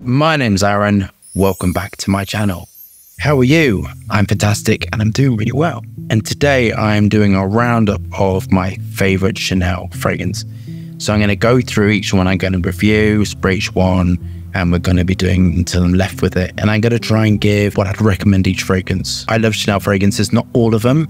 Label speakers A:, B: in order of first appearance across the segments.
A: My name's Aaron. Welcome back to my channel. How are you? I'm fantastic and I'm doing really well. And today I'm doing a roundup of my favorite Chanel fragrance. So I'm going to go through each one. I'm going to review, spray each one, and we're going to be doing until I'm left with it. And I'm going to try and give what I'd recommend each fragrance. I love Chanel fragrances, not all of them,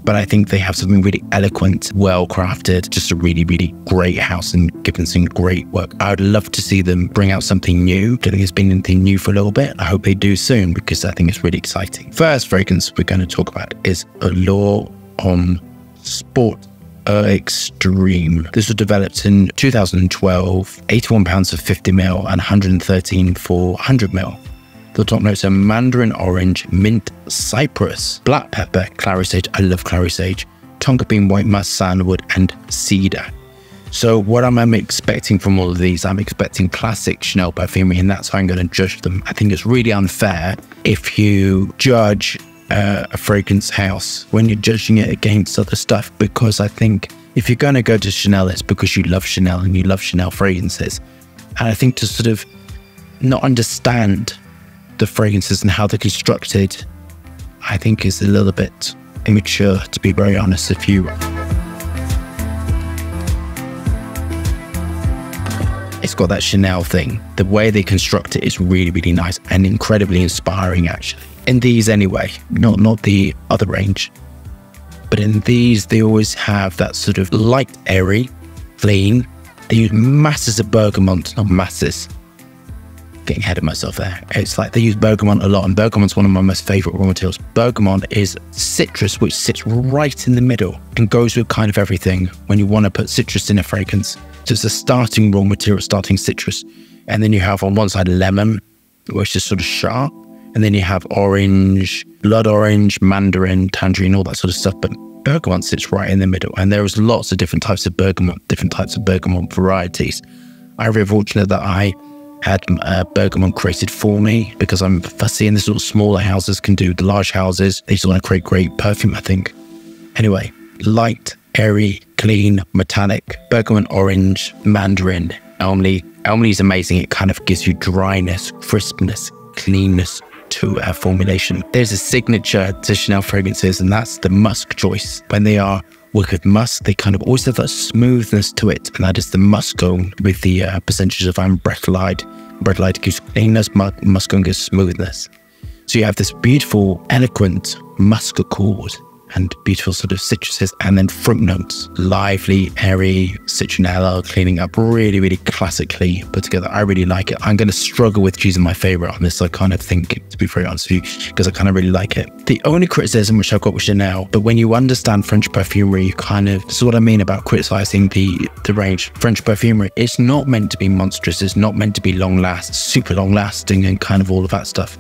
A: but I think they have something really eloquent, well crafted, just a really, really great house and giving some great work. I would love to see them bring out something new. I don't think it's been anything new for a little bit. I hope they do soon because I think it's really exciting. First fragrance we're going to talk about is Allure Homme Sport Extreme. This was developed in 2012, 81 pounds for 50ml and 113 for 100ml. The top notes are mandarin orange, mint, cypress, black pepper, clary sage. I love clary sage. Tonka bean, white musk, sandalwood, and cedar. So what am I expecting from all of these? I'm expecting classic Chanel perfumery, and that's how I'm going to judge them. I think it's really unfair if you judge a fragrance house when you're judging it against other stuff, because I think if you're going to go to Chanel, it's because you love Chanel and you love Chanel fragrances. And I think to sort of not understand the fragrances and how they're constructed, I think is a little bit immature, to be very honest with you. It's got that Chanel thing. The way they construct it is really, really nice and incredibly inspiring, actually. In these anyway, not the other range, but in these, they always have that sort of light, airy, clean. They use masses of bergamot, not masses. Getting ahead of myself there. It's like they use bergamot a lot, and bergamot's one of my most favorite raw materials. Bergamot is citrus, which sits right in the middle and goes with kind of everything when you want to put citrus in a fragrance. So it's a starting raw material, starting citrus. And then you have on one side lemon, which is sort of sharp. And then you have orange, blood orange, mandarin, tangerine, all that sort of stuff. But bergamot sits right in the middle. And there is lots of different types of bergamot varieties. I'm very fortunate that I had bergamot created for me because I'm fussy, and the sort of smaller houses can do the large houses. They just want to create great perfume, I think. Anyway, light, airy, clean, metallic, bergamot orange, mandarin, elmley. Elmley is amazing. It kind of gives you dryness, crispness, cleanness to a formulation. There's a signature to Chanel fragrances, and that's the musk choice. When they are work with musk, they kind of always have that smoothness to it, and that is the muscone with the percentage of ambretolide. Ambretolide gives cleanness, muscone gives smoothness. So you have this beautiful, eloquent musk accord and beautiful sort of citruses, and then fruit notes, lively, airy, citronella, cleaning up, really, really classically put together. I really like it. I'm going to struggle with choosing my favorite on this. I kind of think, to be very honest with you, because I kind of really like it. The only criticism which I've got with Chanel, but when you understand French perfumery, you kind of, this is what I mean about criticizing the range. French perfumery, it's not meant to be monstrous. It's not meant to be super long lasting and kind of all of that stuff.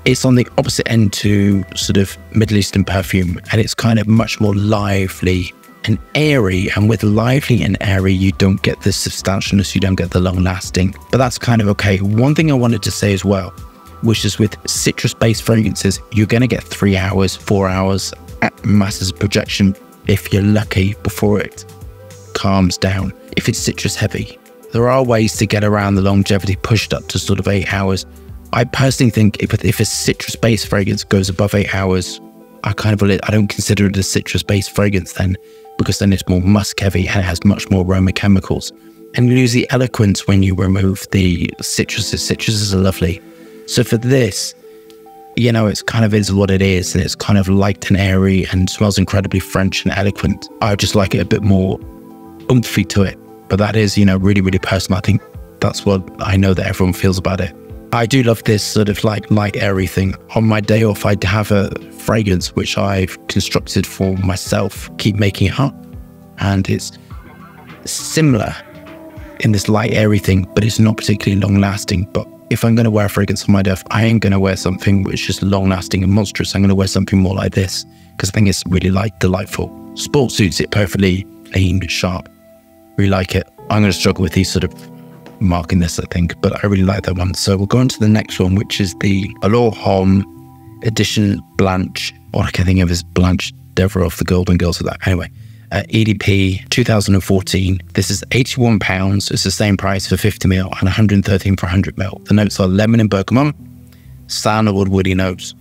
A: It's on the opposite end to sort of Middle Eastern perfume, and it's kind of much more lively and airy. And with lively and airy, you don't get the substantialness, you don't get the long lasting, but that's kind of okay. One thing I wanted to say as well, which is with citrus-based fragrances, you're going to get 3 hours, 4 hours at masses of projection if you're lucky before it calms down. If it's citrus heavy, there are ways to get around the longevity pushed up to sort of 8 hours. I personally think if a citrus-based fragrance goes above 8 hours, I don't consider it a citrus-based fragrance then, because then it's more musk-heavy and it has much more aroma chemicals. And you lose the eloquence when you remove the citruses. Citruses are lovely. So for this, you know, it's kind of is what it is, and it's kind of light and airy and smells incredibly French and eloquent. I just like it a bit more oomphy to it. But that is, you know, really, really personal. I think that's what I know that everyone feels about it. I do love this sort of like light, airy thing. On my day off, I'd have a fragrance which I've constructed for myself, keep making it up. And it's similar in this light, airy thing, but it's not particularly long lasting. But if I'm going to wear a fragrance on my day off, I ain't going to wear something which is long lasting and monstrous. I'm going to wear something more like this because I think it's really light, delightful. Sport suits it perfectly, clean, sharp. Really like it. I'm going to struggle with these sort of marking this, I think, but I really like that one. So we'll go on to the next one, which is the Allure Homme edition Blanche. All I can think of is Blanche Devereaux of the Golden Girls of that. Anyway, EDP 2014. This is £81. It's the same price for 50ml and 113 for 100ml. The notes are lemon and bergamot, sandalwood woody notes,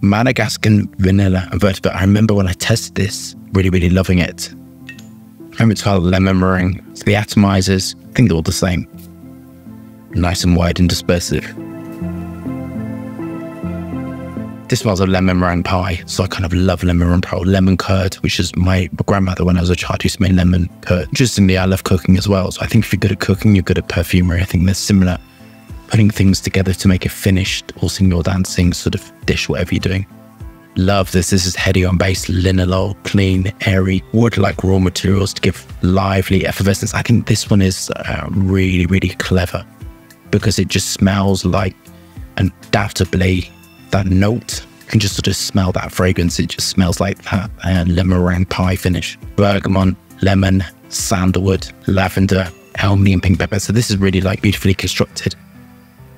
A: Madagascar vanilla and vertebrate. I remember when I tested this, really loving it. And it's called lemon meringue. So the atomizers, I think they're all the same. Nice and wide and dispersive. This smells of lemon meringue pie. So I kind of love lemon meringue pie, lemon curd, which is my grandmother when I was a child used to make lemon curd. Interestingly, I love cooking as well. So I think if you're good at cooking, you're good at perfumery. I think they're similar. Putting things together to make a finished or singing or dancing sort of dish, whatever you're doing. Love this. This is Hedion based linalool, clean, airy, wood-like raw materials to give lively effervescence. I think this one is really clever because it just smells like, undoubtedly, that note. You can just sort of smell that fragrance. It just smells like that lemon meringue pie finish. Bergamot, lemon, sandalwood, lavender, almond and pink pepper. So this is really like beautifully constructed,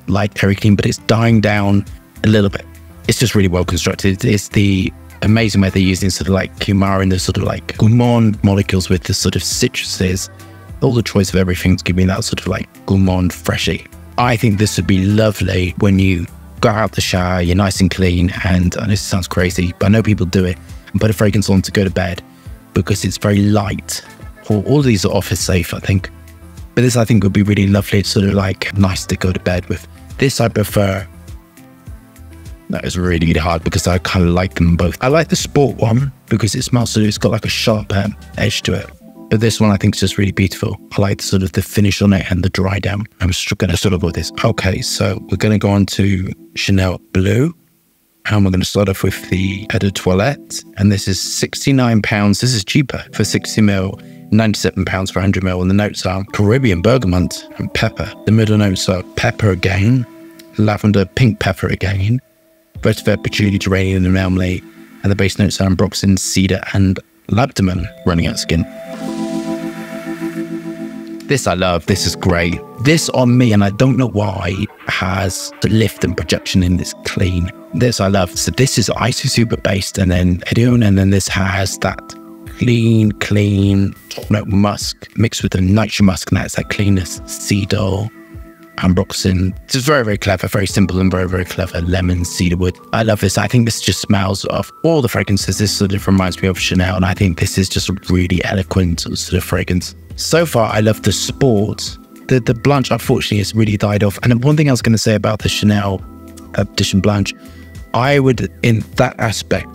A: light, very clean, but it's dying down a little bit. It's just really well constructed. It's the amazing way they're using sort of like Kumara and the sort of like gourmand molecules with the sort of citruses. All the choice of everything's giving that sort of like gourmand freshy. I think this would be lovely when you go out the shower, you're nice and clean, and I know this sounds crazy, but I know people do it, and put a fragrance on to go to bed because it's very light. All of these are office safe, I think. But this I think would be really lovely. It's sort of like nice to go to bed with. This I prefer. That is really hard because I kind of like them both. I like the sport one because it smells sort of, it's got like a sharp edge to it. But this one I think is just really beautiful. I like sort of the finish on it and the dry down. I'm just going to sort of avoid this. Okay, so we're going to go on to Chanel Bleu. And we're going to start off with the Eau de Toilette. And this is £69. This is cheaper for 60ml, £97 for 100ml. And the notes are Caribbean bergamot and pepper. The middle notes are pepper again, lavender, pink pepper again, vetiver, patchouli, geranium and marmalade. And the base notes are ambroxan, cedar and labdamen, running out skin. This I love. This is great. This on me, and I don't know why, has the lift and projection in this clean. This I love. So this is ISO Super based and then Hedion, and then this has that clean top note musk mixed with the nitro musk, and that's that cleanness. Cedar, ambroxan. It's just very clever, very simple and very clever. Lemon, cedarwood. I love this. I think this just smells of all the fragrances. This sort of reminds me of Chanel, and I think this is just a really eloquent sort of fragrance. So far, I love the sport. The Blanche, unfortunately, has really died off. And one thing I was going to say about the Chanel edition Blanche, I would, in that aspect,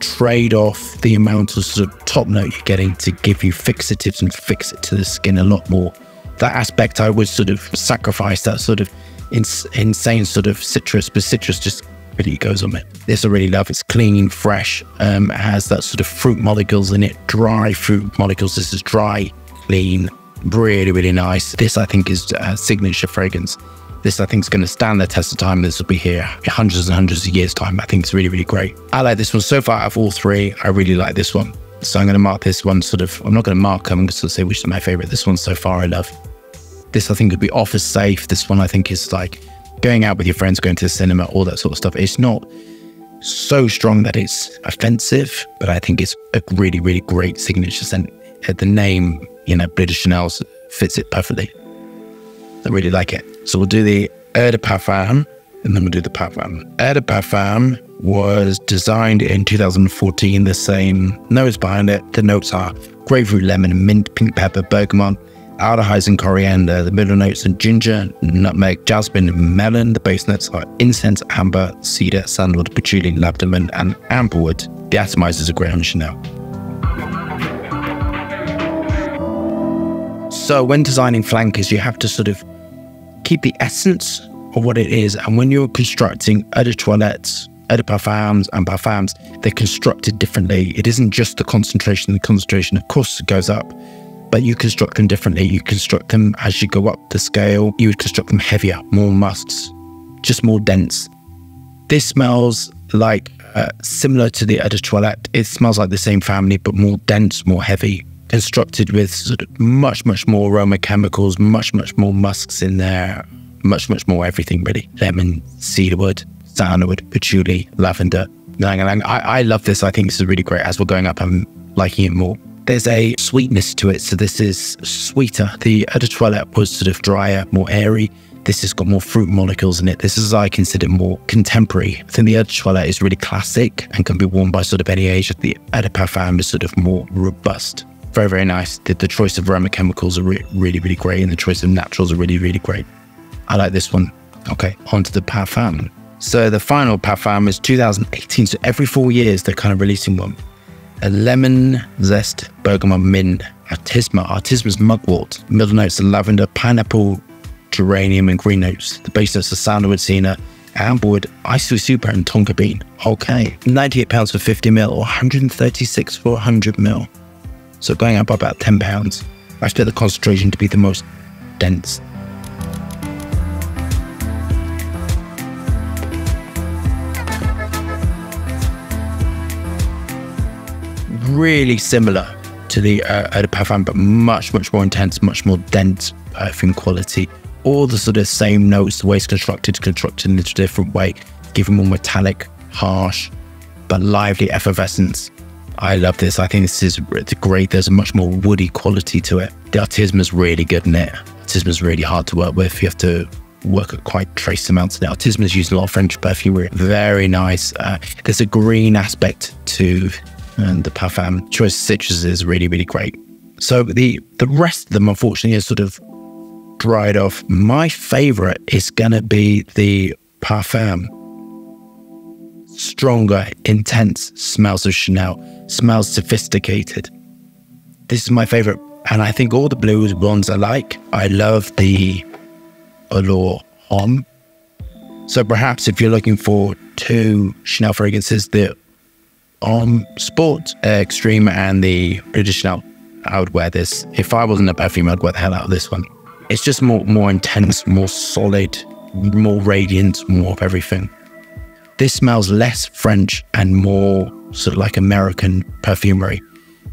A: trade off the amount of sort of top note you're getting to give you fixatives and fix it to the skin a lot more. That aspect, I would sort of sacrifice that sort of insane sort of citrus, but citrus just really goes on it. This I really love. It's clean, fresh. It has that sort of fruit molecules in it, dry fruit molecules. This is dry, clean, really nice. This I think is a signature fragrance. This I think is going to stand the test of time. This will be here hundreds and hundreds of years time. I think it's really great. I like this one so far. Out of all three, I really like this one. So I'm going to mark this one sort of, I'm not going to mark them, I'm going to say which is my favorite. This one so far I love. This I think would be office safe. This one I think is like going out with your friends, going to the cinema, all that sort of stuff. It's not so strong that it's offensive, but I think it's a really great signature scent. The name, you know, Bleu de Chanel fits it perfectly. I really like it. So we'll do the Eau de Parfum, and then we'll do the Parfum. Eau de Parfum was designed in 2014, the same notes behind it. The notes are grapefruit, lemon, mint, pink pepper, bergamot, aldehydes and coriander. The middle notes are ginger, nutmeg, jasmine, and melon. The base notes are incense, amber, cedar, sandalwood, patchouli, labdamen, and amberwood. The atomizers are Graham Chanel. So when designing flankers, you have to sort of keep the essence of what it is. And when you're constructing eau de toilettes, eau de parfums and parfums, they're constructed differently. It isn't just the concentration. The concentration, of course, goes up, but you construct them differently. You construct them as you go up the scale. You would construct them heavier, more musks, just more dense. This smells like similar to the eau de toilette. It smells like the same family, but more dense, more heavy. Constructed with sort of much more aroma chemicals, much more musks in there, much more everything really. Lemon, cedarwood, sandalwood, patchouli, lavender, ylang ylang. I love this. I think this is really great. As we're going up, I'm liking it more. there's a sweetness to it. So this is sweeter. The Eau de Toilette was sort of drier, more airy. This has got more fruit molecules in it. This is, I consider, more contemporary. I think the Eau de Toilette is really classic and can be worn by sort of any age. The Eau de Parfum is sort of more robust. Very, very nice. The choice of aroma chemicals are really, really great, and the choice of naturals are really, really great. I like this one. Okay, on to the Parfum. So the final Parfum is 2018. So every 4 years, they're kind of releasing one. A lemon zest, bergamot, mint, artisma's mugwort. Middle notes are lavender, pineapple, geranium, and green notes. The base notes are sandalwood, senna, amberwood, icy super, and tonka bean. Okay, £98 for 50 ml or 136 for 100 ml. So going up by about £10. I expect the concentration to be the most dense. Really similar to the Eau de Parfum, but much more intense, much more dense perfume quality. All the sort of same notes, the way it's constructed in a different way, giving more metallic, harsh, but lively effervescence. I love this. I think this is great. There's a much more woody quality to it. The artisma is really good in it. Artisma is really hard to work with. You have to work at quite trace amounts of it. Artisma is used in a lot of French perfumery. Very nice. There's a green aspect to the Parfum. Choice of citrus is really, really great. So the rest of them, unfortunately, is sort of dried off. My favorite is gonna be the Parfum. Stronger, intense smells of Chanel, smells sophisticated. This is my favorite, and I think all the Bleu ones I like. I love the Allure Homme. So perhaps if you're looking for 2 Chanel fragrances, the Homme Sport Extreme and the Bleu de Chanel, I would wear this. If I wasn't a perfume, I'd wear the hell out of this one. It's just more intense, more solid, more radiant, more of everything. This smells less French and more sort of like American perfumery,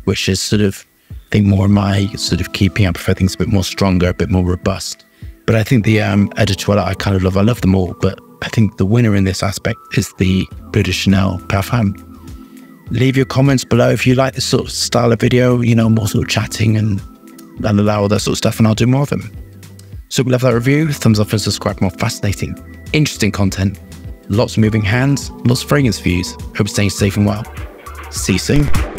A: which is sort of, I think, more in my sort of keeping. I prefer things a bit more stronger, a bit more robust. But I think the Eau de Toilette I kind of love. I love them all, but I think the winner in this aspect is the Bleu de Chanel Parfum. Leave your comments below if you like this sort of style of video, you know, more sort of chatting and allow all that sort of stuff, and I'll do more of them. So if you love that review, thumbs up and subscribe for more fascinating, interesting content. Lots of moving hands, lots of fragrance views. Hope you're staying safe and well. See you soon.